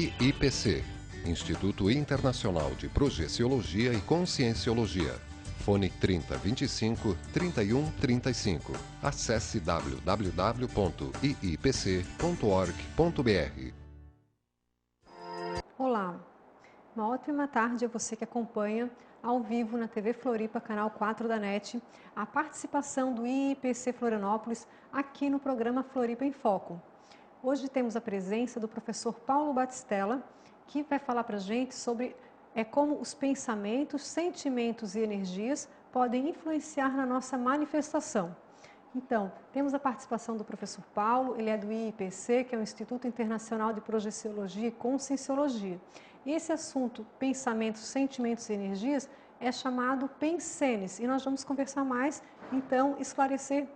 IIPC, Instituto Internacional de Projeciologia e Conscienciologia. Fone 3025 3135. Acesse www.iipc.org.br. Olá, uma ótima tarde a você que acompanha ao vivo na TV Floripa, canal 4 da NET, a participação do IIPC Florianópolis aqui no programa Floripa em Foco. Hoje temos a presença do professor Paulo Batistella, que vai falar para a gente sobre como os pensamentos, sentimentos e energias podem influenciar na nossa manifestação. Então, temos a participação do professor Paulo, ele é do IIPC, que é o Instituto Internacional de Projeciologia e Conscienciologia. E esse assunto, pensamentos, sentimentos e energias, é chamado Pensenes. E nós vamos conversar mais, então, esclarecer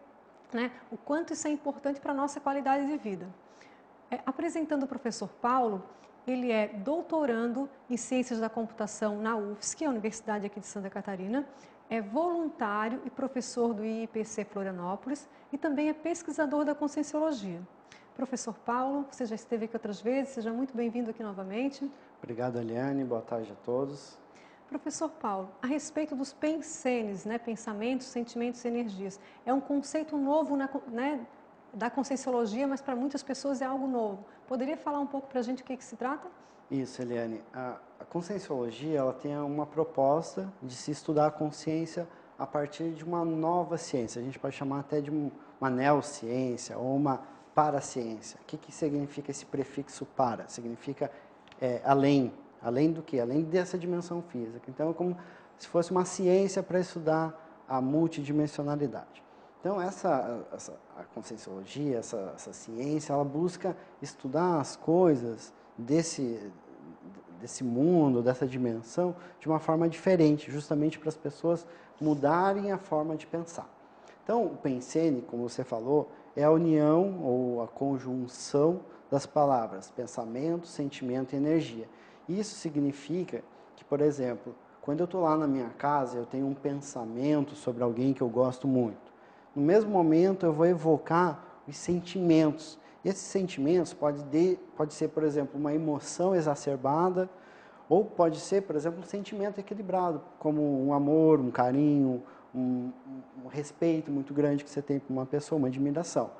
o quanto isso é importante para a nossa qualidade de vida. Apresentando o professor Paulo, ele é doutorando em Ciências da Computação na UFSC, a Universidade aqui de Santa Catarina, é voluntário e professor do IIPC Florianópolis e também é pesquisador da Conscienciologia. Professor Paulo, você já esteve aqui outras vezes, seja muito bem-vindo aqui novamente. Obrigado, Eliane, boa tarde a todos. Professor Paulo, a respeito dos pensenes, pensamentos, sentimentos e energias, é um conceito novo da Conscienciologia, mas para muitas pessoas é algo novo. Poderia falar um pouco para a gente o que se trata? Isso, Eliane. A Conscienciologia ela tem uma proposta de se estudar a consciência a partir de uma nova ciência. A gente pode chamar até de uma neociência ou uma paraciência. O que significa esse prefixo para? Significa além. Além do quê? Além dessa dimensão física. Então, é como se fosse uma ciência para estudar a multidimensionalidade. Então, a Conscienciologia, essa ciência, ela busca estudar as coisas desse mundo, dessa dimensão, de uma forma diferente, justamente para as pessoas mudarem a forma de pensar. Então, o pensene, como você falou, é a união ou a conjunção das palavras pensamento, sentimento e energia. Isso significa que, por exemplo, quando eu estou lá na minha casa, eu tenho um pensamento sobre alguém que eu gosto muito. No mesmo momento, eu vou evocar os sentimentos. E esses sentimentos pode ser, por exemplo, uma emoção exacerbada, ou pode ser, por exemplo, um sentimento equilibrado, como um amor, um carinho, um respeito muito grande que você tem por uma pessoa, uma admiração.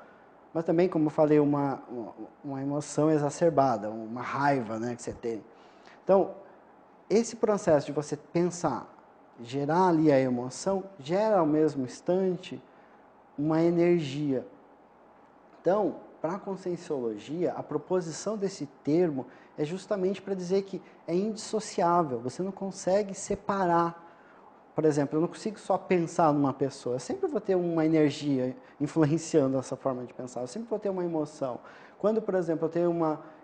Mas também, como eu falei, uma emoção exacerbada, uma raiva que você tem. Então, esse processo de você pensar, gerar ali a emoção, gera ao mesmo instante uma energia. Então, para a Conscienciologia, a proposição desse termo é justamente para dizer que é indissociável, você não consegue separar. Por exemplo, eu não consigo só pensar numa pessoa, eu sempre vou ter uma energia influenciando essa forma de pensar, eu sempre vou ter uma emoção. Quando, por exemplo,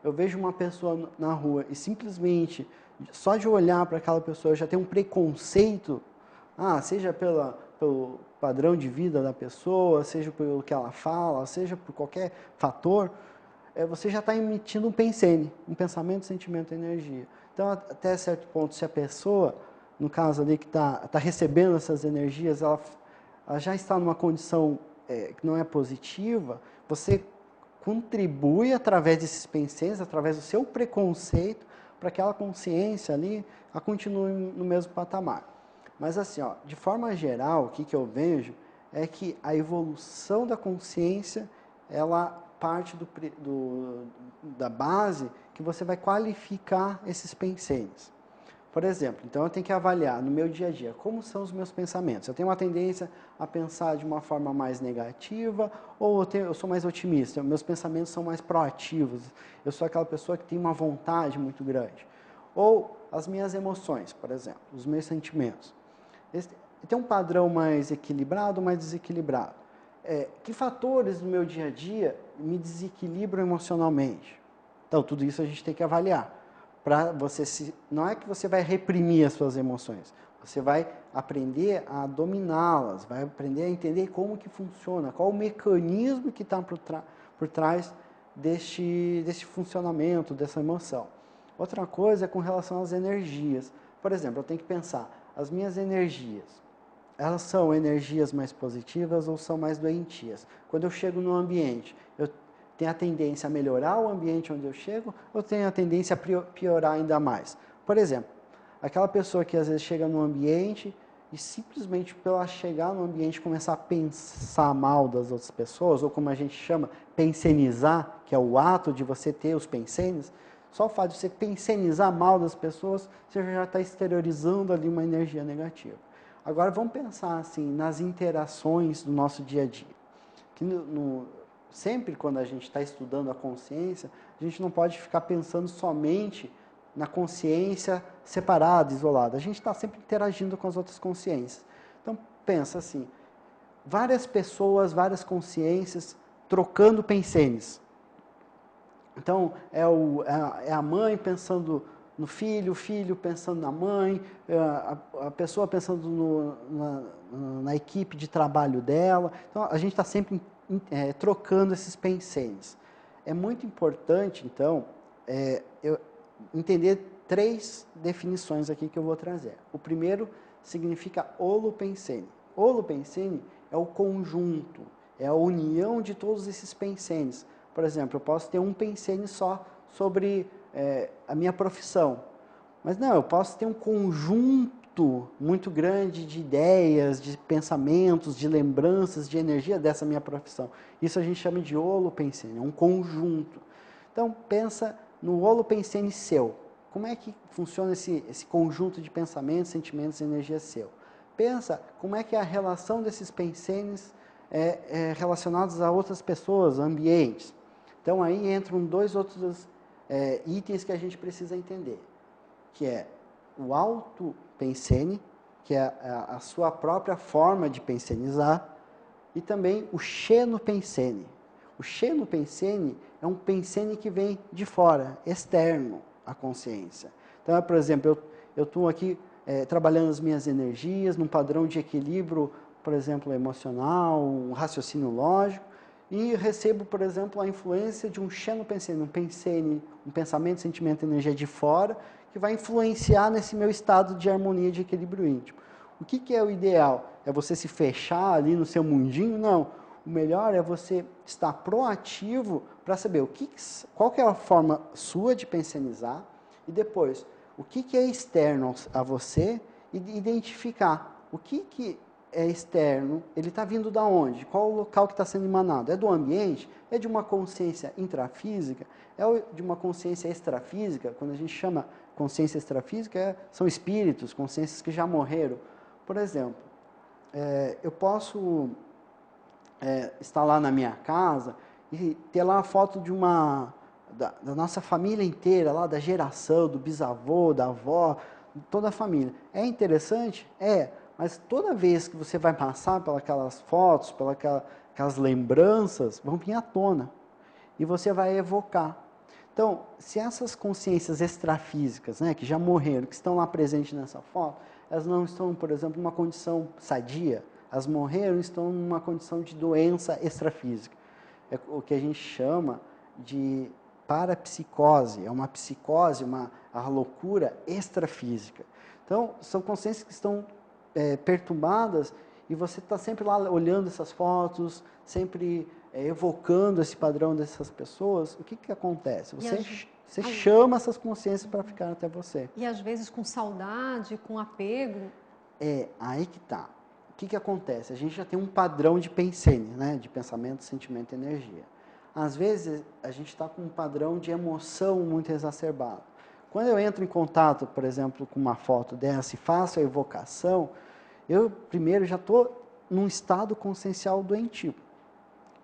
eu vejo uma pessoa na rua e simplesmente, só de olhar para aquela pessoa, eu já tenho um preconceito, seja pelo padrão de vida da pessoa, seja pelo que ela fala, seja por qualquer fator, você já está emitindo um pensene, um pensamento, sentimento e energia. Então, até certo ponto, se a pessoa, no caso ali que está recebendo essas energias, ela já está numa condição que não é positiva, você contribui através desses pensenes, através do seu preconceito, para que aquela consciência ali continue no mesmo patamar. Mas assim, de forma geral, o que eu vejo é que a evolução da consciência, ela parte da base que você vai qualificar esses pensenes. Por exemplo, então eu tenho que avaliar no meu dia a dia como são os meus pensamentos. Eu tenho uma tendência a pensar de uma forma mais negativa ou eu sou mais otimista, meus pensamentos são mais proativos, eu sou aquela pessoa que tem uma vontade muito grande. Ou as minhas emoções, por exemplo, os meus sentimentos. Tem um padrão mais equilibrado ou mais desequilibrado? Que fatores no meu dia a dia me desequilibram emocionalmente? Então, tudo isso a gente tem que avaliar. Não é que você vai reprimir as suas emoções, você vai aprender a dominá-las, vai aprender a entender como que funciona, qual o mecanismo que está por trás deste funcionamento, dessa emoção. Outra coisa é com relação às energias. Por exemplo, eu tenho que pensar, as minhas energias, elas são energias mais positivas ou são mais doentias? Quando eu chego num ambiente, eu tem a tendência a melhorar o ambiente onde eu chego ou tem a tendência a piorar ainda mais? Por exemplo, aquela pessoa que às vezes chega no ambiente e simplesmente pela chegar no ambiente começar a pensar mal das outras pessoas, ou como a gente chama, pensenizar, que é o ato de você ter os pensenes, só o fato de você pensenizar mal das pessoas, você já está exteriorizando ali uma energia negativa. Agora vamos pensar assim, nas interações do nosso dia a dia. Que sempre quando a gente está estudando a consciência, a gente não pode ficar pensando somente na consciência separada, isolada. A gente está sempre interagindo com as outras consciências. Então, pensa assim, várias pessoas, várias consciências trocando pensenes. Então, é a mãe pensando no filho, o filho pensando na mãe, a pessoa pensando na equipe de trabalho dela. Então, a gente está sempre trocando esses pensenes. É muito importante, então, entender 3 definições aqui que eu vou trazer. O primeiro significa holopensene. Holopensene é o conjunto, é a união de todos esses pensenes. Por exemplo, eu posso ter um pensene só sobre a minha profissão, mas não, eu posso ter um conjunto muito grande de ideias, de pensamentos, de lembranças, de energia dessa minha profissão. Isso a gente chama de holopensene, é um conjunto. Então, pensa no holopensene seu. Como é que funciona esse conjunto de pensamentos, sentimentos e energia seu? Pensa como é que é a relação desses pensenes relacionados a outras pessoas, ambientes. Então, aí entram 2 outros itens que a gente precisa entender, que é o autopensene, que é a sua própria forma de pensenizar, e também o xenopensene. O xenopensene é um pensene que vem de fora, externo à consciência. Então, por exemplo, eu estou aqui trabalhando as minhas energias num padrão de equilíbrio, por exemplo, emocional, um raciocínio lógico, e recebo, por exemplo, a influência de um xenopensene, um pensamento, sentimento, energia de fora, que vai influenciar nesse meu estado de harmonia, de equilíbrio íntimo. O que é o ideal? É você se fechar ali no seu mundinho? Não. O melhor é você estar proativo para saber qual que é a forma sua de pensenizar e depois o que é externo a você e identificar o que é externo, ele está vindo da onde? Qual o local que está sendo emanado? É do ambiente? É de uma consciência intrafísica? É de uma consciência extrafísica? Quando a gente chama consciência extrafísica, são espíritos, consciências que já morreram. Por exemplo, eu posso estar lá na minha casa e ter lá a foto da nossa família inteira, lá da geração, do bisavô, da avó, toda a família. É interessante? Mas toda vez que você vai passar pelas fotos, pelas lembranças, vão vir à tona. E você vai evocar. Então, se essas consciências extrafísicas, que já morreram, que estão lá presentes nessa foto, elas não estão, por exemplo, numa condição sadia, elas morreram e estão numa condição de doença extrafísica. É o que a gente chama de parapsicose, é uma psicose, a loucura extrafísica. Então, são consciências que estão perturbadas e você está sempre lá olhando essas fotos, sempre evocando esse padrão dessas pessoas. O que acontece? Você chama essas consciências para ficar até você. E às vezes com saudade, com apego. Aí que está. O que acontece? A gente já tem um padrão de pensene, de pensamento, sentimento e energia. Às vezes, a gente está com um padrão de emoção muito exacerbado. Quando eu entro em contato, por exemplo, com uma foto dessa e faço a evocação, eu primeiro já estou num estado consciencial doentio.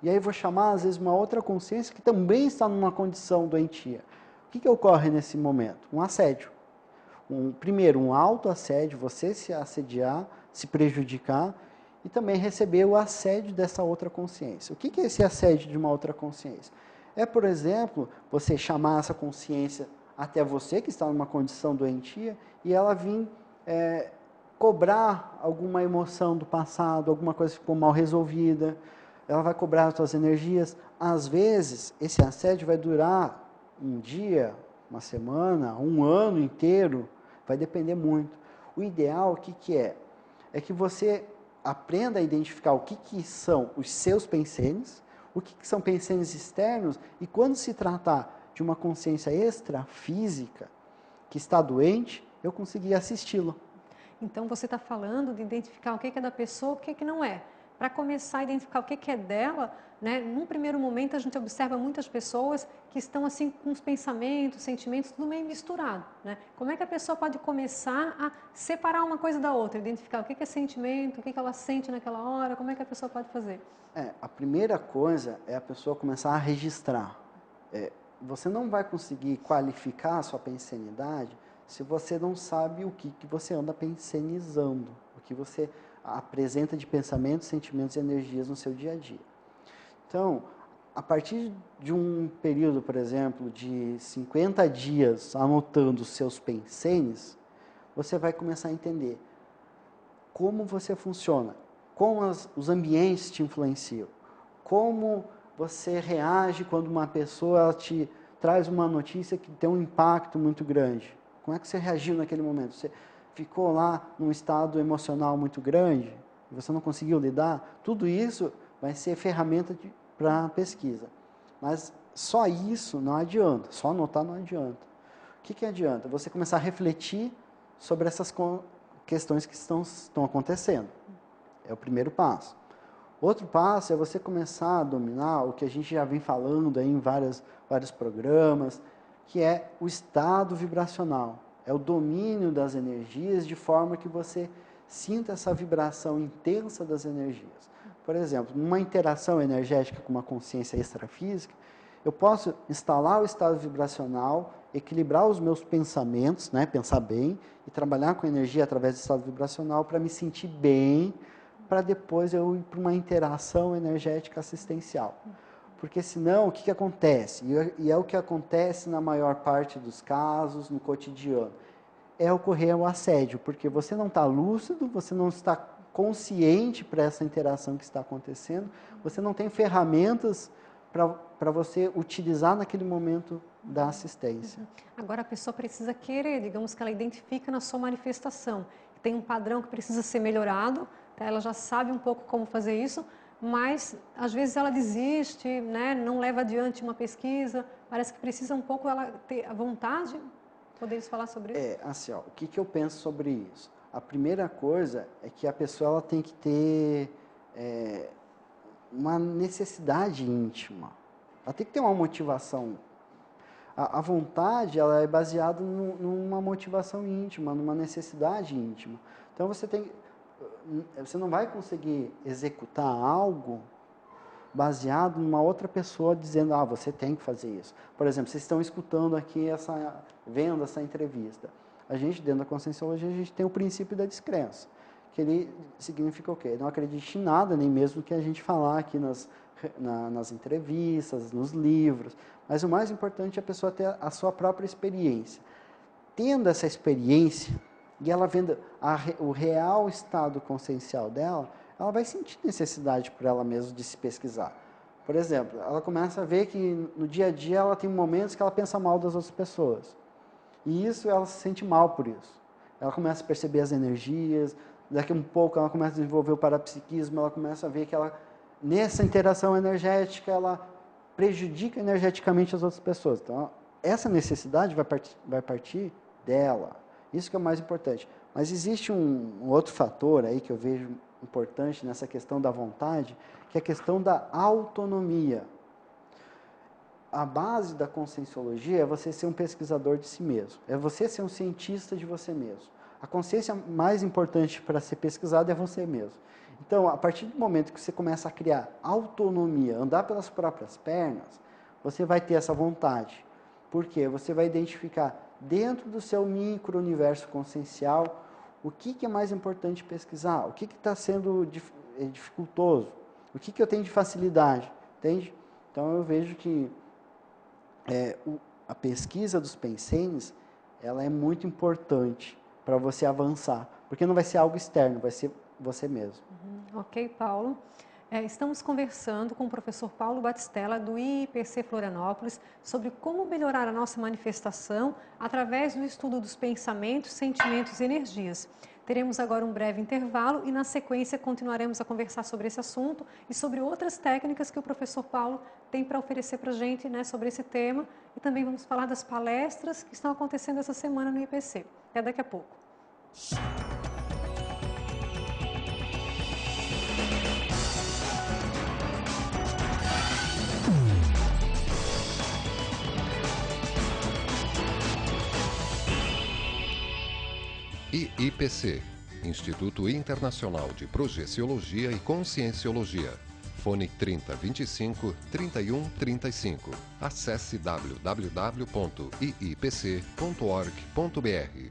E aí eu vou chamar, às vezes, uma outra consciência que também está numa condição doentia. O que ocorre nesse momento? Um assédio. Primeiro, um autoassédio, você se assediar, se prejudicar, e também receber o assédio dessa outra consciência. O que é esse assédio de uma outra consciência? É, por exemplo, você chamar essa consciência até você, que está numa condição doentia, e ela vir cobrar alguma emoção do passado, alguma coisa que ficou mal resolvida, ela vai cobrar as suas energias. Às vezes, esse assédio vai durar um dia, uma semana, um ano inteiro, vai depender muito. O ideal, o que é? É que você aprenda a identificar o que são os seus pensenes, o que são pensamentos externos, e quando se tratar de uma consciência extrafísica que está doente, eu consegui assisti-la. Então, você está falando de identificar o que é da pessoa, o que não é. Para começar a identificar o que é dela, né, num primeiro momento a gente observa muitas pessoas que estão assim com os pensamentos, sentimentos, tudo meio misturado. Né? Como é que a pessoa pode começar a separar uma coisa da outra, identificar o que é sentimento, o que ela sente naquela hora, como é que a pessoa pode fazer? A primeira coisa é a pessoa começar a registrar. Você não vai conseguir qualificar a sua pensenidade se você não sabe o que você anda pensenizando, o que você apresenta de pensamentos, sentimentos e energias no seu dia a dia. Então, a partir de um período, por exemplo, de 50 dias anotando os seus pensenes, você vai começar a entender como você funciona, como os ambientes te influenciam, como você reage quando uma pessoa ela te traz uma notícia que tem um impacto muito grande. Como é que você reagiu naquele momento? Você ficou lá num estado emocional muito grande, você não conseguiu lidar? Tudo isso vai ser ferramenta para pesquisa. Mas só isso não adianta, só anotar não adianta. O que adianta? Você começar a refletir sobre essas questões que estão acontecendo. É o primeiro passo. Outro passo é você começar a dominar o que a gente já vem falando aí em vários programas, que é o estado vibracional. É o domínio das energias de forma que você sinta essa vibração intensa das energias. Por exemplo, numa interação energética com uma consciência extrafísica, eu posso instalar o estado vibracional, equilibrar os meus pensamentos, né, pensar bem, e trabalhar com energia através do estado vibracional para me sentir bem, para depois eu ir para uma interação energética assistencial. Porque senão, o que acontece? E é o que acontece na maior parte dos casos, no cotidiano. É ocorrer o assédio, porque você não está lúcido, você não está consciente para essa interação que está acontecendo, você não tem ferramentas para você utilizar naquele momento da assistência. Agora a pessoa precisa querer, digamos que ela identifica na sua manifestação, tem um padrão que precisa ser melhorado, tá? Ela já sabe um pouco como fazer isso, mas às vezes ela desiste, né? Não leva adiante uma pesquisa, parece que precisa um pouco ela ter a vontade. Podemos falar sobre isso? Assim, ó, o que eu penso sobre isso? A primeira coisa é que a pessoa ela tem que ter uma necessidade íntima. Ela tem que ter uma motivação. A vontade ela é baseada numa motivação íntima, numa necessidade íntima. Então você não vai conseguir executar algo baseado numa outra pessoa dizendo, você tem que fazer isso. Por exemplo, vocês estão escutando aqui, vendo essa entrevista. A gente, dentro da Conscienciologia, a gente tem o princípio da descrença, que ele significa o quê? Não acredite em nada, nem mesmo que a gente falar aqui nas entrevistas, nos livros, mas o mais importante é a pessoa ter a sua própria experiência. Tendo essa experiência, e ela vendo o real estado consciencial dela, ela vai sentir necessidade por ela mesma de se pesquisar. Por exemplo, ela começa a ver que no dia a dia ela tem momentos que ela pensa mal das outras pessoas. E isso ela se sente mal por isso. Ela começa a perceber as energias, daqui a um pouco ela começa a desenvolver o parapsiquismo, ela começa a ver que nessa interação energética, ela prejudica energeticamente as outras pessoas. Então, essa necessidade vai partir dela. Isso que é o mais importante. Mas existe um outro fator aí que eu vejo importante nessa questão da vontade, que é a questão da autonomia. A base da Conscienciologia é você ser um pesquisador de si mesmo. É você ser um cientista de você mesmo. A consciência mais importante para ser pesquisada é você mesmo. Então, a partir do momento que você começa a criar autonomia, andar pelas próprias pernas, você vai ter essa vontade. Por quê? Você vai identificar dentro do seu micro-universo consciencial o que é mais importante pesquisar, o que está sendo dificultoso, o que eu tenho de facilidade, entende? Então, eu vejo que a pesquisa dos pensenes, ela é muito importante para você avançar, porque não vai ser algo externo, vai ser você mesmo. Ok, Paulo. Estamos conversando com o professor Paulo Batistella, do IIPC Florianópolis, sobre como melhorar a nossa manifestação através do estudo dos pensamentos, sentimentos e energias. Teremos agora um breve intervalo e, na sequência, continuaremos a conversar sobre esse assunto e sobre outras técnicas que o professor Paulo tem para oferecer para a gente, né, sobre esse tema. E também vamos falar das palestras que estão acontecendo essa semana no IPC. Até daqui a pouco. IIPC, Instituto Internacional de Projeciologia e Conscienciologia. Fone 3025 3135. Acesse www.iipc.org.br.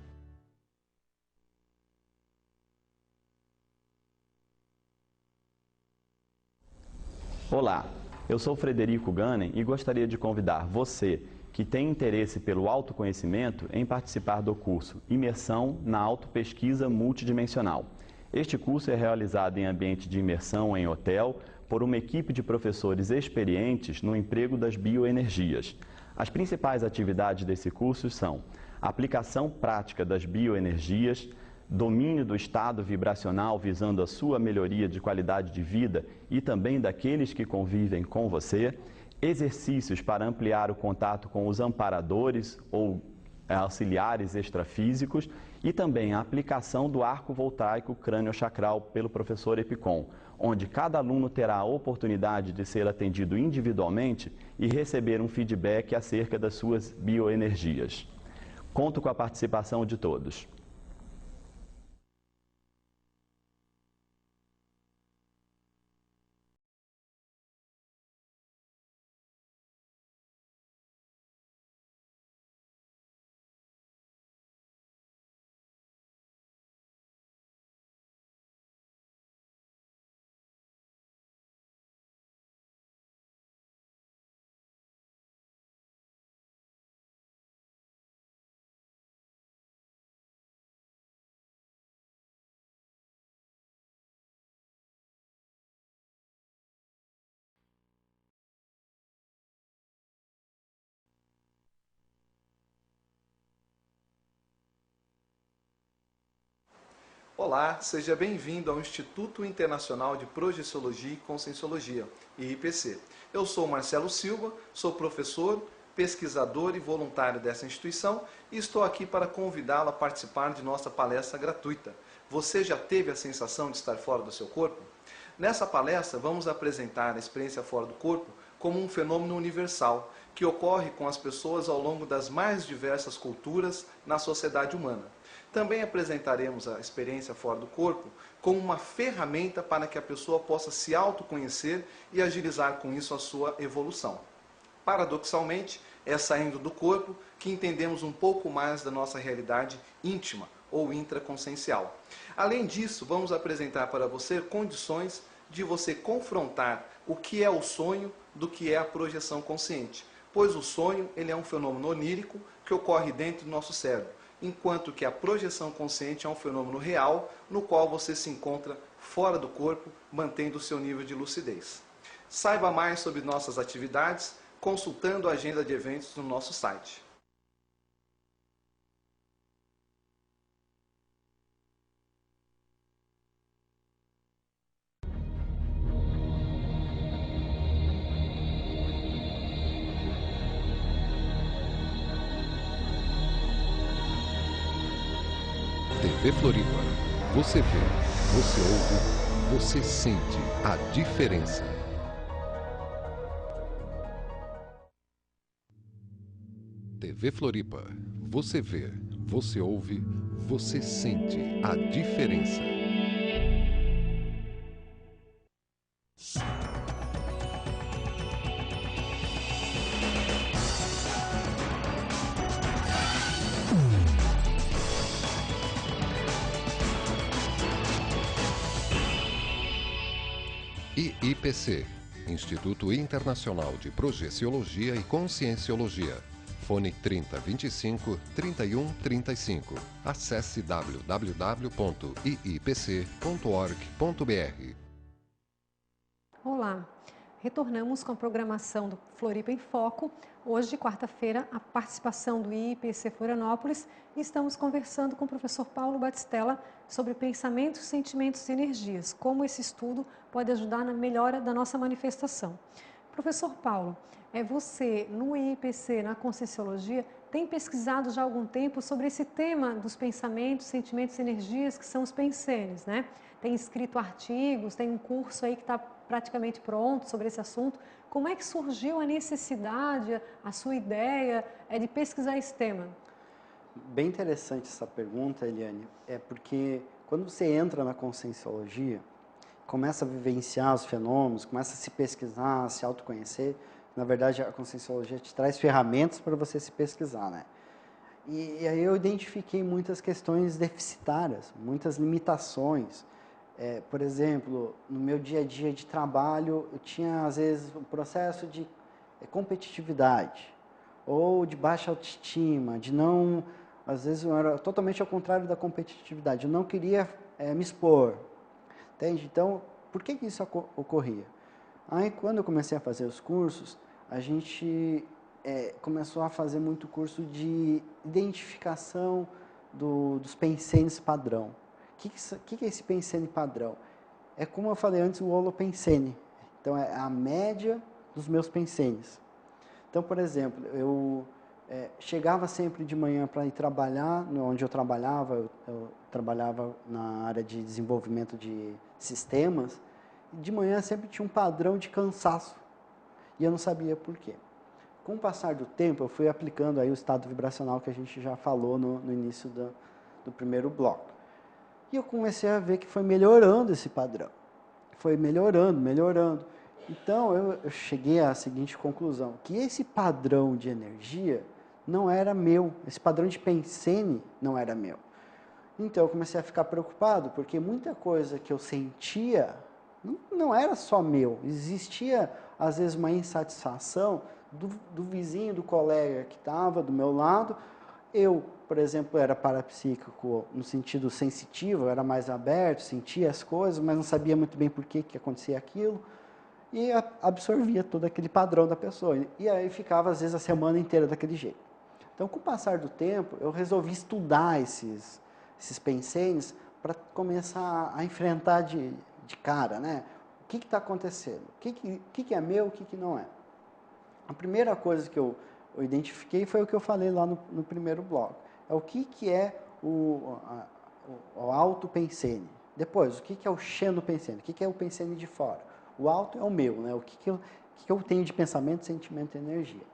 Olá, eu sou Frederico Ganem e gostaria de convidar você que tem interesse pelo autoconhecimento em participar do curso Imersão na Autopesquisa Multidimensional. Este curso é realizado em ambiente de imersão em hotel por uma equipe de professores experientes no emprego das bioenergias. As principais atividades desse curso são a aplicação prática das bioenergias, domínio do estado vibracional visando a sua melhoria de qualidade de vida e também daqueles que convivem com você, exercícios para ampliar o contato com os amparadores ou auxiliares extrafísicos e também a aplicação do arco voltaico crânio-chacral pelo professor Epicom, onde cada aluno terá a oportunidade de ser atendido individualmente e receber um feedback acerca das suas bioenergias. Conto com a participação de todos. Olá, seja bem-vindo ao Instituto Internacional de Projeciologia e Conscienciologia, IIPC. Eu sou Marcelo Silva, sou professor, pesquisador e voluntário dessa instituição e estou aqui para convidá-lo a participar de nossa palestra gratuita. Você já teve a sensação de estar fora do seu corpo? Nessa palestra, vamos apresentar a experiência fora do corpo como um fenômeno universal que ocorre com as pessoas ao longo das mais diversas culturas na sociedade humana. Também apresentaremos a experiência fora do corpo como uma ferramenta para que a pessoa possa se autoconhecer e agilizar com isso a sua evolução. Paradoxalmente, é saindo do corpo que entendemos um pouco mais da nossa realidade íntima ou intraconsciencial. Além disso, vamos apresentar para você condições de você confrontar o que é o sonho do que é a projeção consciente, pois o sonho ele é um fenômeno onírico que ocorre dentro do nosso cérebro, enquanto que a projeção consciente é um fenômeno real no qual você se encontra fora do corpo, mantendo o seu nível de lucidez. Saiba mais sobre nossas atividades consultando a agenda de eventos no nosso site. TV Floripa. Você vê, você ouve, você sente a diferença. TV Floripa. Você vê, você ouve, você sente a diferença. IIPC, Instituto Internacional de Projeciologia e Conscienciologia. Fone 3025 3135. Acesse www.iipc.org.br. Olá, Retornamos com a programação do Floripa em Foco. Hoje, quarta-feira, a participação do IPC Florianópolis. E estamos conversando com o professor Paulo Batistella sobre pensamentos, sentimentos e energias, como esse estudo pode ajudar na melhora da nossa manifestação. Professor Paulo, você no IPC, na Conscienciologia, tem pesquisado já há algum tempo sobre esse tema dos pensamentos, sentimentos e energias, que são os pensenes, né? Tem escrito artigos, tem um curso aí que está praticamente pronto sobre esse assunto. Como é que surgiu a necessidade, a sua ideia de pesquisar esse tema? Bem interessante essa pergunta, Eliane, porque quando você entra na Conscienciologia, começa a vivenciar os fenômenos, começa a se pesquisar, a se autoconhecer, na verdade a Conscienciologia te traz ferramentas para você se pesquisar, né? E aí eu identifiquei muitas questões deficitárias, muitas limitações. Por exemplo, no meu dia a dia de trabalho, eu tinha às vezes um processo de competitividade, ou de baixa autoestima, de não... Às vezes eu era totalmente ao contrário da competitividade, eu não queria me expor, entende? Então, por que isso ocorria? Aí, quando eu comecei a fazer os cursos, a gente começou a fazer muito curso de identificação dos pensenes padrão. O que é esse pensene padrão? É, como eu falei antes, o holopensene. Então, é a média dos meus pensenes. Então, por exemplo, eu chegava sempre de manhã para ir trabalhar, onde eu trabalhava na área de desenvolvimento de sistemas, e de manhã sempre tinha um padrão de cansaço, e eu não sabia por quê. Com o passar do tempo, eu fui aplicando aí o estado vibracional que a gente já falou no início do primeiro bloco. E eu comecei a ver que foi melhorando esse padrão. Foi melhorando, melhorando. Então, eu cheguei à seguinte conclusão, que esse padrão de energia não era meu, esse padrão de pensene não era meu. Então, eu comecei a ficar preocupado, porque muita coisa que eu sentia não era só meu. Existia, às vezes, uma insatisfação do vizinho, do colega que estava do meu lado. Eu, por exemplo, era parapsíquico no sentido sensitivo, eu era mais aberto, sentia as coisas, mas não sabia muito bem por que acontecia aquilo. E absorvia todo aquele padrão da pessoa. E aí ficava, às vezes, a semana inteira daquele jeito. Então, com o passar do tempo, eu resolvi estudar esses pensenes para começar a enfrentar de cara, né? O que está acontecendo? O que é meu, o que não é? A primeira coisa que eu identifiquei foi o que eu falei lá no primeiro bloco. É o que é o auto-pensene. Depois, o que é o xenopensene? O que é o pensene de fora? O auto é o meu, né? O que eu tenho de pensamento, sentimento e energia.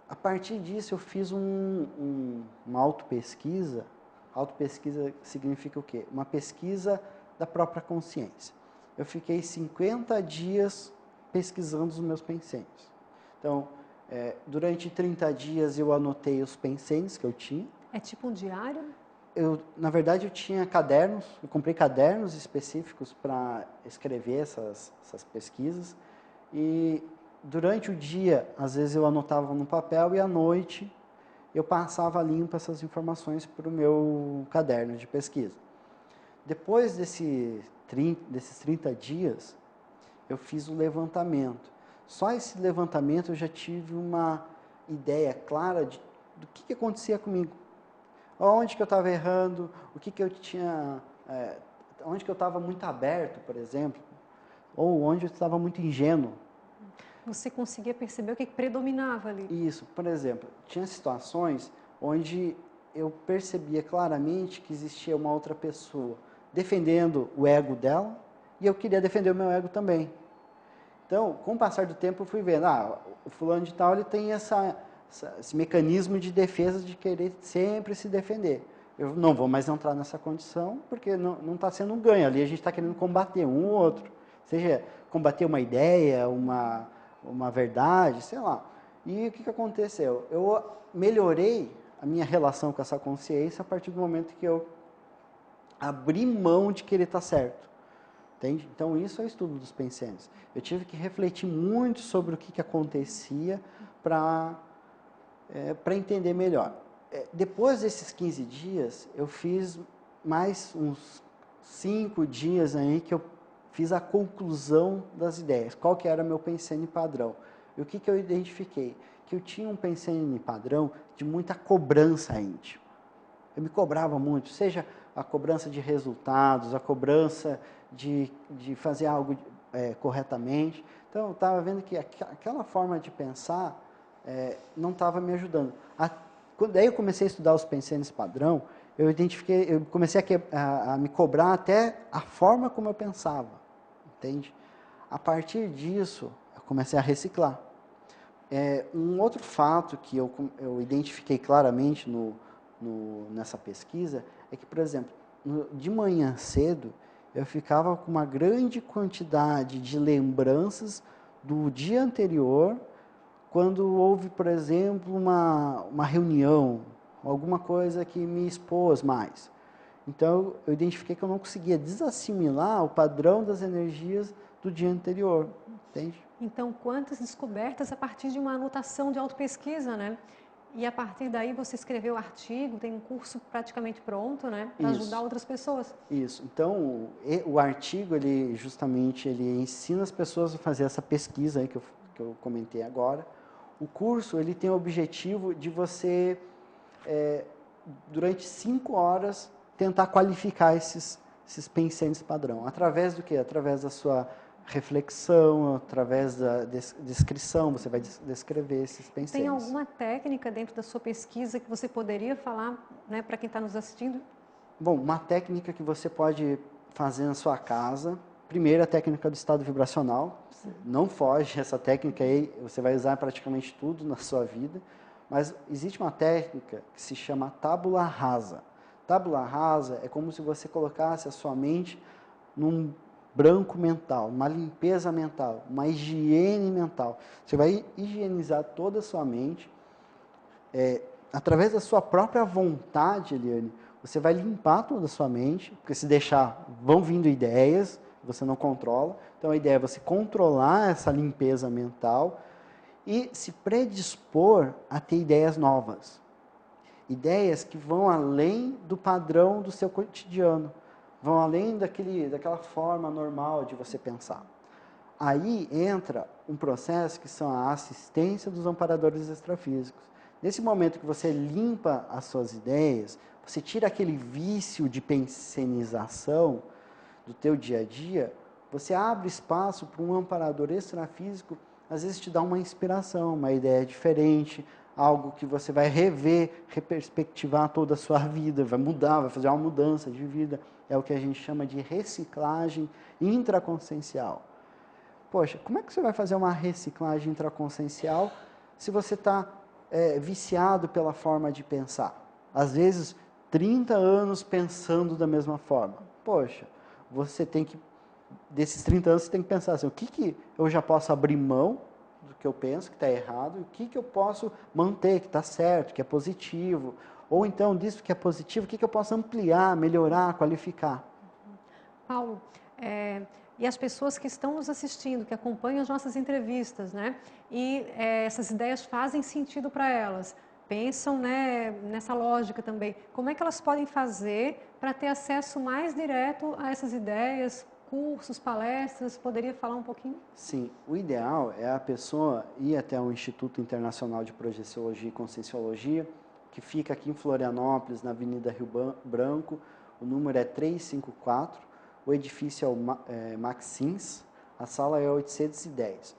A partir disso, eu fiz uma autopesquisa. Autopesquisa significa o quê? Uma pesquisa da própria consciência. Eu fiquei 50 dias pesquisando os meus pensenes. Então, durante 30 dias eu anotei os pensenes que eu tinha. É tipo um diário? Na verdade, eu tinha cadernos, eu comprei cadernos específicos para escrever essas pesquisas. E durante o dia, às vezes eu anotava no papel e à noite eu passava limpo essas informações para o meu caderno de pesquisa. Depois desses 30 dias, eu fiz um levantamento. Só esse levantamento eu já tive uma ideia clara do que acontecia comigo. Onde que eu estava errando, o que eu tinha, onde que eu estava muito aberto, por exemplo, ou onde eu estava muito ingênuo. Você conseguia perceber o que predominava ali? Isso, por exemplo, tinha situações onde eu percebia claramente que existia uma outra pessoa defendendo o ego dela e eu queria defender o meu ego também. Então, com o passar do tempo, eu fui vendo, o fulano de tal ele tem esse mecanismo de defesa de querer sempre se defender. Eu não vou mais entrar nessa condição, porque não está sendo um ganho. Ali a gente está querendo combater um ou outro. Seja combater uma ideia, uma verdade, sei lá. E o que aconteceu? Eu melhorei a minha relação com essa consciência a partir do momento que eu abri mão de querer estar certo. Entende? Então, isso é o estudo dos pensenes. Eu tive que refletir muito sobre o que acontecia para entender melhor. Depois desses 15 dias, eu fiz mais uns 5 dias aí que eu fiz a conclusão das ideias. Qual que era meu pensene padrão? E o que eu identifiquei? Que eu tinha um pensene padrão de muita cobrança íntimo. Eu me cobrava muito, seja a cobrança de resultados, a cobrança de fazer algo corretamente. Então, eu estava vendo que aquela forma de pensar não estava me ajudando. Daí eu comecei a estudar os pensenes padrão, eu comecei a me cobrar até a forma como eu pensava, entende? A partir disso, eu comecei a reciclar. Um outro fato que eu identifiquei claramente nessa pesquisa é que, por exemplo, de manhã cedo, eu ficava com uma grande quantidade de lembranças do dia anterior, quando houve, por exemplo, uma reunião, alguma coisa que me expôs mais. Então, eu identifiquei que eu não conseguia desassimilar o padrão das energias do dia anterior, entende? Então, quantas descobertas a partir de uma anotação de autopesquisa, né? E a partir daí você escreveu o artigo, tem um curso praticamente pronto, né? Para ajudar outras pessoas. Isso. Então, o artigo, ele ensina as pessoas a fazer essa pesquisa aí que eu comentei agora. O curso, ele tem o objetivo de você, durante 5 horas, tentar qualificar esses pensenes padrão. Através do quê? Através da sua reflexão, através da descrição, você vai descrever esses pensenes. Tem alguma técnica dentro da sua pesquisa que você poderia falar, né, para quem está nos assistindo? Bom, uma técnica que você pode fazer na sua casa, primeiro a técnica do estado vibracional, não foge essa técnica aí, você vai usar praticamente tudo na sua vida, mas existe uma técnica que se chama tábula rasa. Tábula rasa é como se você colocasse a sua mente num branco mental, uma limpeza mental, uma higiene mental. Você vai higienizar toda a sua mente, através da sua própria vontade, Eliane, você vai limpar toda a sua mente, porque se deixar, vão vindo ideias, você não controla. Então, a ideia é você controlar essa limpeza mental e se predispor a ter ideias novas. Ideias que vão além do padrão do seu cotidiano, vão além daquela forma normal de você pensar. Aí entra um processo que são a assistência dos amparadores extrafísicos. Nesse momento que você limpa as suas ideias, você tira aquele vício de pensenização do teu dia a dia, você abre espaço para um amparador extrafísico, às vezes te dá uma inspiração, uma ideia diferente, algo que você vai reperspectivar toda a sua vida, vai mudar, vai fazer uma mudança de vida. É o que a gente chama de reciclagem intraconsciencial. Poxa, como é que você vai fazer uma reciclagem intraconsciencial se você está viciado pela forma de pensar? Às vezes, 30 anos pensando da mesma forma. Poxa, você tem que, desses 30 anos, você tem que pensar assim, o que eu já posso abrir mão do que eu penso que está errado, e o que eu posso manter, que está certo, que é positivo, ou então disso que é positivo, o que eu posso ampliar, melhorar, qualificar. Paulo, e as pessoas que estão nos assistindo, que acompanham as nossas entrevistas, né? E essas ideias fazem sentido para elas, pensam, né, nessa lógica também. Como é que elas podem fazer para ter acesso mais direto a essas ideias, cursos, palestras? Poderia falar um pouquinho? Sim, o ideal é a pessoa ir até o Instituto Internacional de Projeciologia e Conscienciologia, que fica aqui em Florianópolis, na Avenida Rio Branco. O número é 354, o edifício é o Maxins, a sala é 810.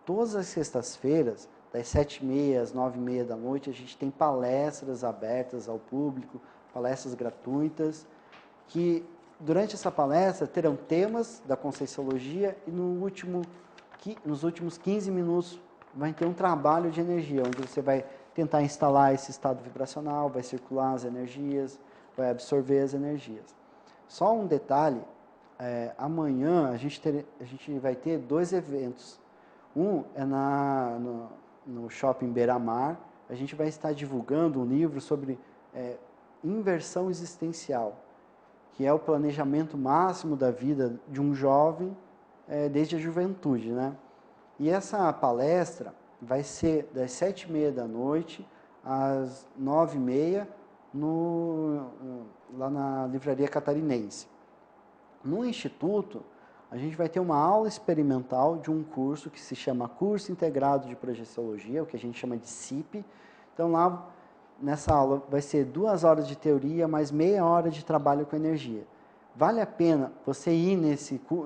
Todas as sextas-feiras, das 7h30 às 9h30 da noite, a gente tem palestras abertas ao público, palestras gratuitas, que durante essa palestra terão temas da Conscienciologia e nos últimos 15 minutos vai ter um trabalho de energia, onde você vai tentar instalar esse estado vibracional, vai circular as energias, vai absorver as energias. Só um detalhe, amanhã a gente vai ter 2 eventos. Um é no Shopping Beira-Mar, a gente vai estar divulgando um livro sobre inversão existencial, que é o planejamento máximo da vida de um jovem desde a juventude, né? E essa palestra vai ser das 7h30 da noite às 9h30 lá na Livraria Catarinense. No Instituto, a gente vai ter uma aula experimental de um curso que se chama Curso Integrado de Projeciologia, o que a gente chama de CIP. Então, lá, nessa aula, vai ser 2 horas de teoria, mais meia hora de trabalho com energia. Vale a pena você ir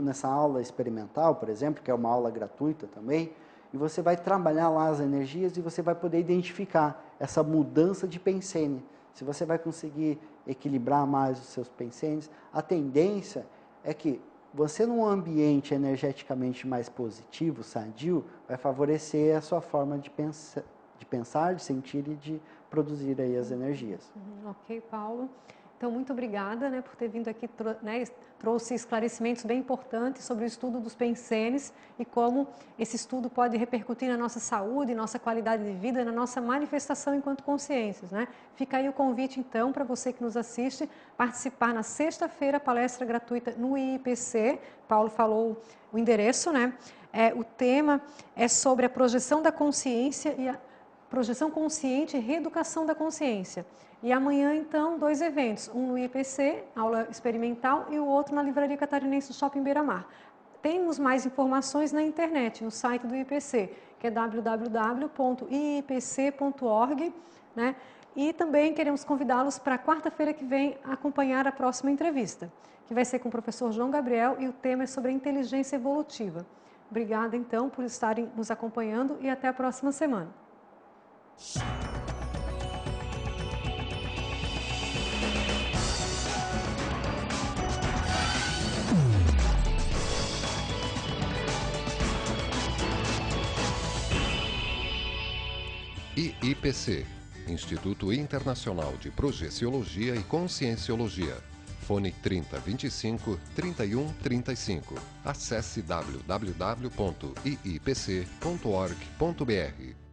nessa aula experimental, por exemplo, que é uma aula gratuita também, e você vai trabalhar lá as energias e você vai poder identificar essa mudança de pensene. Se você vai conseguir equilibrar mais os seus pensenes, a tendência é que você, num ambiente energeticamente mais positivo, sadio, vai favorecer a sua forma de pensar, de sentir e de produzir aí as energias. Ok, Paulo. Então, muito obrigada, né, por ter vindo aqui, trouxe esclarecimentos bem importantes sobre o estudo dos pensenes e como esse estudo pode repercutir na nossa saúde, nossa qualidade de vida, na nossa manifestação enquanto consciências, né? Fica aí o convite, então, para você que nos assiste, participar na sexta-feira, palestra gratuita no IIPC. Paulo falou o endereço, né? O tema é sobre a projeção da consciência e a projeção consciente e reeducação da consciência. E amanhã, então, 2 eventos, um no IPC, aula experimental, e o outro na Livraria Catarinense do Shopping Beira-Mar. Temos mais informações na internet, no site do IPC, que é www.iipc.org, né? E também queremos convidá-los para quarta-feira que vem acompanhar a próxima entrevista, que vai ser com o professor João Gabriel, e o tema é sobre a inteligência evolutiva. Obrigada, então, por estarem nos acompanhando e até a próxima semana. IIPC, Instituto Internacional de Projeciologia e Conscienciologia. Fone 3025 3135. Acesse www.iipc.org.br.